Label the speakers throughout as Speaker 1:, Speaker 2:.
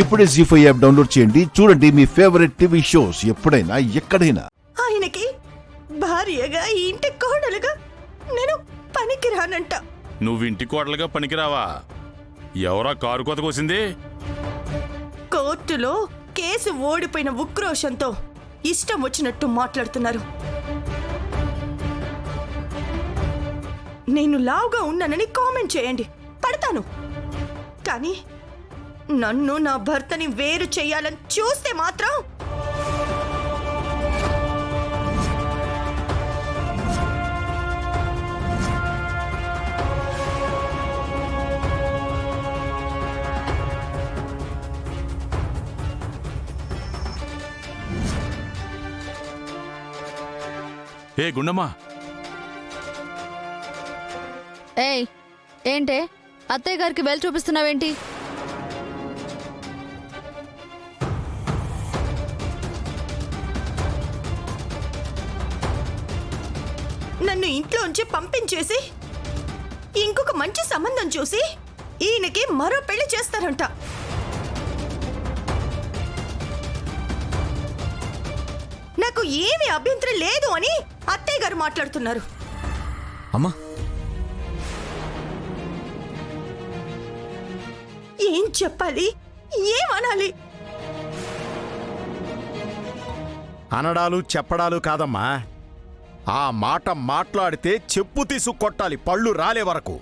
Speaker 1: ఇప్పుడే జీ5 app download చేయండి. చూడండి మీ ఫేవరెట్ టీవీ షోస్ ఎప్పుడైనా ఎక్కడైనా.
Speaker 2: ఆయనకి భార్యగా ఈ ఇంటి కోడలుగా నేను పనికిరానంట.
Speaker 3: నువ్వు ఇంటి కోడలుగా పనికిరావా? ఎవరా కారు కోత కోసింది?
Speaker 2: కోర్టులో కేసు ఓడిపోయిన ఉక్రోషంతో ఇష్టం వచ్చినట్టు మాట్లాడుతున్నారు. నేను లావుగా ఉన్నానని కామెంట్ చేయండి, పడతాను. కానీ నన్ను నా భర్తని వేరు చెయ్యాలని చూస్తే మాత్రం
Speaker 3: ఏ గుండమ్మా,
Speaker 4: ఏయ్ ఏంటే అత్తయ్య గారికి వెల్ చూపిస్తున్నావేంటి?
Speaker 2: నన్ను ఇంట్లోంచి పంపించేసి ఇంకొక మంచి సంబంధం చూసి ఈయనకి మరో పెళ్లి చేస్తారంట. నాకు ఏమీ అభ్యంతరం లేదు అని అత్తయ్య గారు మాట్లాడుతున్నారు.
Speaker 5: అమ్మా,
Speaker 2: ఏం చెప్పాలి, ఏమనాలి?
Speaker 6: అనడాలు చెప్పడాలు కాదమ్మా, ఆ మాట మాట్లాడితే చెప్పు తీసు కొట్టాలి, పళ్ళు రాలే వరకు.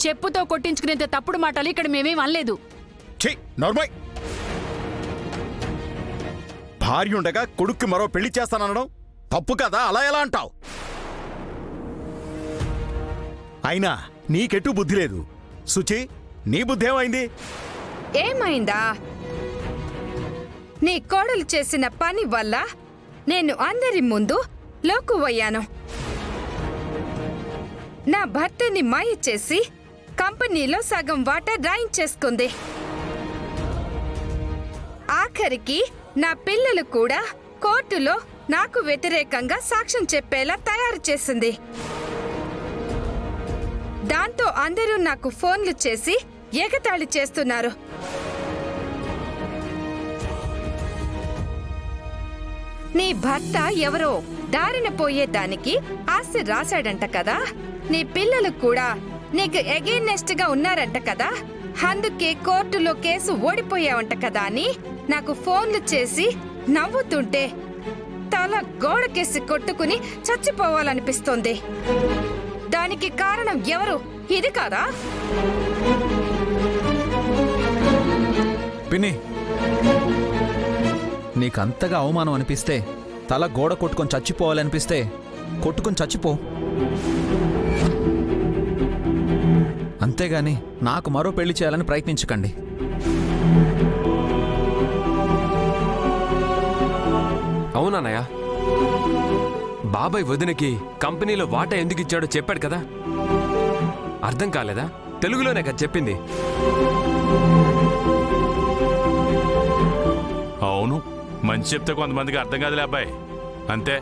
Speaker 7: చెప్పుతో కొట్టించుకునేంత తప్పుడు మాటలు ఇక్కడ మేమేం అనలేదు.
Speaker 6: ఛీ, నోర్మై! భార్య ఉండగా కొడుక్కి మరో పెళ్లి చేస్తాననడం తప్పు కదా, అలా ఎలా అంటావు? అయినా నీకెటూ బుద్ధి లేదు. సుచి, నీ బుద్ధి ఏమైంది?
Speaker 8: ఏమైందా? నీ కోడలు చేసిన పని వల్ల నేను అందరి ముందు లోకువయ్యాను. నా భర్తని మాయ చేసి కంపెనీలో సగం వాటా రాయించేసుకుంది. ఆఖరికి నా పిల్లలు కూడా కోర్టులో నాకు వ్యతిరేకంగా సాక్ష్యం చెప్పేలా తయారు చేసింది. దాంతో అందరూ నాకు ఫోన్లు చేసి ఎగతాళి చేస్తున్నారు. నీ భర్త ఎవరో దారిన పోయేదానికి ఆస్తి రాశాడంట కదా, నీ పిల్లలు కూడా నీకు ఎగైనెస్ట్ గా ఉన్నారంట కదా, అందుకే కోర్టులో కేసు ఓడిపోయావంట కదా అని నాకు ఫోన్లు చేసి నవ్వుతుంటే తల గోడకేసి కొట్టుకుని చచ్చిపోవాలనిపిస్తోంది. దానికి కారణం ఎవరు? ఇది కాదా?
Speaker 5: పిన్ని, నీకంతగా అవమానం అనిపిస్తే, తల గోడ కొట్టుకొని చచ్చిపోవాలనిపిస్తే కొట్టుకొని చచ్చిపో. అంతేగాని నాకు మరో పెళ్లి చేయాలని ప్రయత్నించకండి.
Speaker 9: అవునన్నయ్య, బాబాయ్ వదినకి కంపెనీలో వాటా ఎందుకు ఇచ్చాడో చెప్పాడు కదా, అర్థం కాలేదా? తెలుగులోనే కదా చెప్పింది.
Speaker 3: అవును, మంచి చెప్తే కొంతమందికి అర్థం కాదులే అబ్బాయి, అంతే.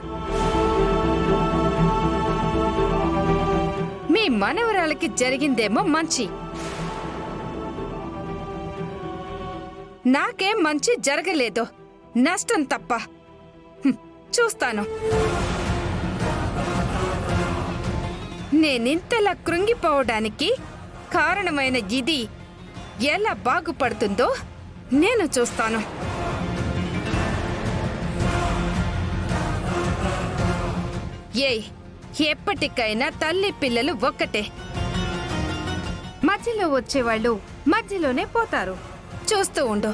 Speaker 8: మీ మనవరాలకి జరిగిందేమో మంచి, నాకేం మంచి జరగలేదు, నష్టం తప్ప. చూస్తాను. నేనింతలా కృంగిపోవడానికి కారణమైన ఇది ఎలా బాగుపడుతుందో నేను చూస్తాను. ఏయ్, ఎప్పటికైనా తల్లి పిల్లలు ఒక్కటే. మధ్యలో వచ్చేవాళ్ళు మధ్యలోనే పోతారు. చూస్తూ ఉండు.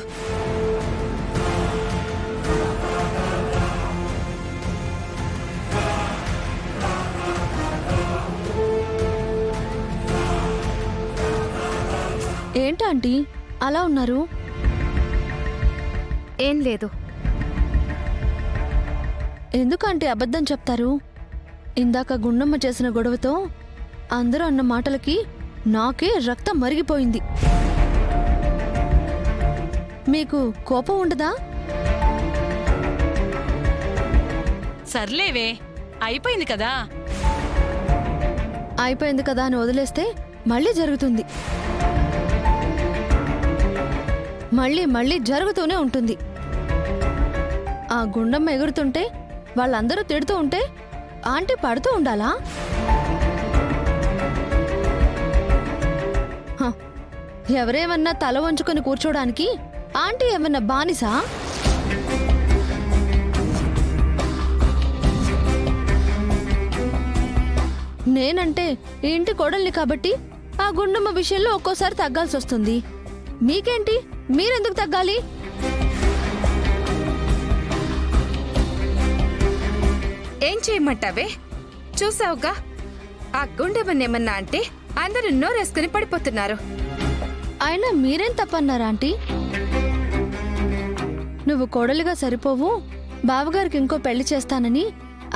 Speaker 4: ఏంటంటీ అలా ఉన్నారు?
Speaker 8: ఏం లేదు.
Speaker 4: ఎందుకంటే అబద్ధం చెప్తారు? ఇందాక గుండమ్మ చేసిన గొడవతో అందరూ అన్న మాటలకి నాకే రక్తం మరిగిపోయింది. మీకు కోపం ఉండదా?
Speaker 7: సర్లేవే అయిపోయింది కదా.
Speaker 4: అయిపోయింది కదా అని వదిలేస్తే మళ్ళీ జరుగుతుంది. మళ్ళీ మళ్ళీ జరుగుతూనే ఉంటుంది. ఆ గుండమ్మ ఎగురుతుంటే వాళ్ళందరూ తిడుతూ ఉంటే ఆంటీ పడుతూ ఉండాలా? హ, ఎవరేమన్నా తల వంచుకొని కూర్చోడానికి ఆంటీ ఏమన్నా బానిసా? నేనంటే ఈ ఇంటి కోడల్ని కాబట్టి ఆ గుండమ్మ విషయంలో ఒక్కోసారి తగ్గాల్సి వస్తుంది. మీకేంటి, మీరెందుకు తగ్గాలి?
Speaker 8: ఏం చేయమంటావే? చూసావుగా, ఆ గుండెమన్నేమన్నా అంటే అందరూ నోరేసుకుని పడిపోతున్నారు.
Speaker 4: అయినా మీరేం తప్పన్నారా ఆంటీ? నువ్వు కోడలిగా సరిపోవు, బావగారికి ఇంకో పెళ్లి చేస్తానని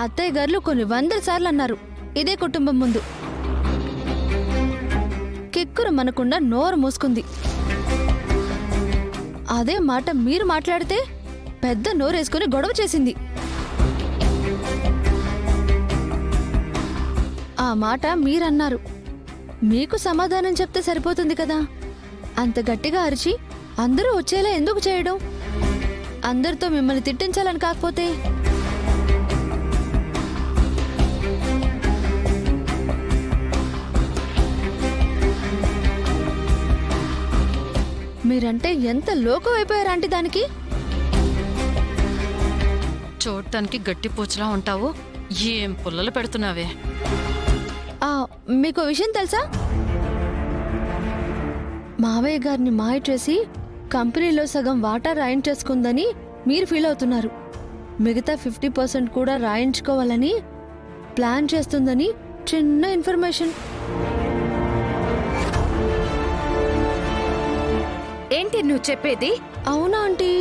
Speaker 4: అత్తయ్య గారు కొన్ని 100 సార్లు అన్నారు ఇదే కుటుంబం ముందు. కిక్కురు మనకుండా నోరు మూసుకుంది. అదే మాట మీరు మాట్లాడితే పెద్ద నోరేసుకుని గొడవ చేసింది. ఆ మాట మీరన్నారు. మీకు సమాధానం చెప్తే సరిపోతుంది కదా. అంత గట్టిగా అరిచి అందరూ వచ్చేలా ఎందుకు చేయడం? అందరితో మిమ్మల్ని తిట్టించాలని కాకపోతే? మీరంటే ఎంత లోకం అయిపోయారంటే దానికి.
Speaker 7: చూడటానికి గట్టి పూచలా ఉంటావు, ఏం పుల్లలు పెడుతున్నావే.
Speaker 4: మీకు విషయం తెలుసా? మావయ్య గారిని మాయ చేసి కంపెనీలో సగం వాటా రాయించేసుకుందని మీరు ఫీల్ అవుతున్నారు. మిగతా 50% కూడా రాయించుకోవాలని ప్లాన్ చేస్తుందని చిన్న ఇన్ఫర్మేషన్.
Speaker 8: ఏంటి నువ్వు చెప్పేది?
Speaker 4: అవునా ఆంటీ?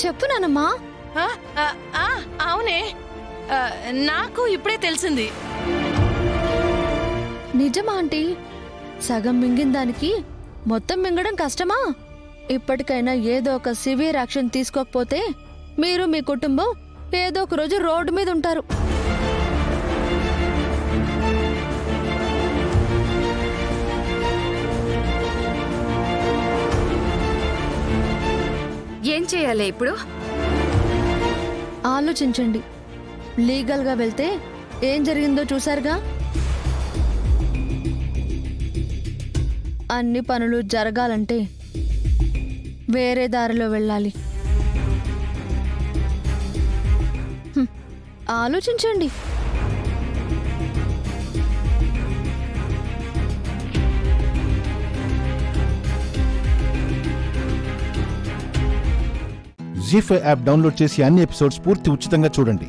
Speaker 4: చెప్పు నానమ్మా.
Speaker 7: అవునే, నాకు ఇప్పుడే తెలిసింది.
Speaker 4: నిజమా ఆంటీ? సగం మింగిన దానికి మొత్తం మింగడం కష్టమా? ఇప్పటికైనా ఏదో ఒక సివియర్ యాక్షన్ తీసుకోకపోతే మీరు మీ కుటుంబం ఏదో ఒక రోజు రోడ్డు మీద ఉంటారు.
Speaker 8: ఏం చేయాలి ఇప్పుడు?
Speaker 4: ఆలోచించండి. లీగల్గా వెళ్తే ఏం జరిగిందో చూసారుగా. అన్ని పనులు జరగాలంటే వేరే దారిలో వెళ్ళాలి. ఆలోచించండి.
Speaker 1: జీ5 యాప్ డౌన్లోడ్ చేసి అన్ని ఎపిసోడ్స్ పూర్తి ఉచితంగా చూడండి.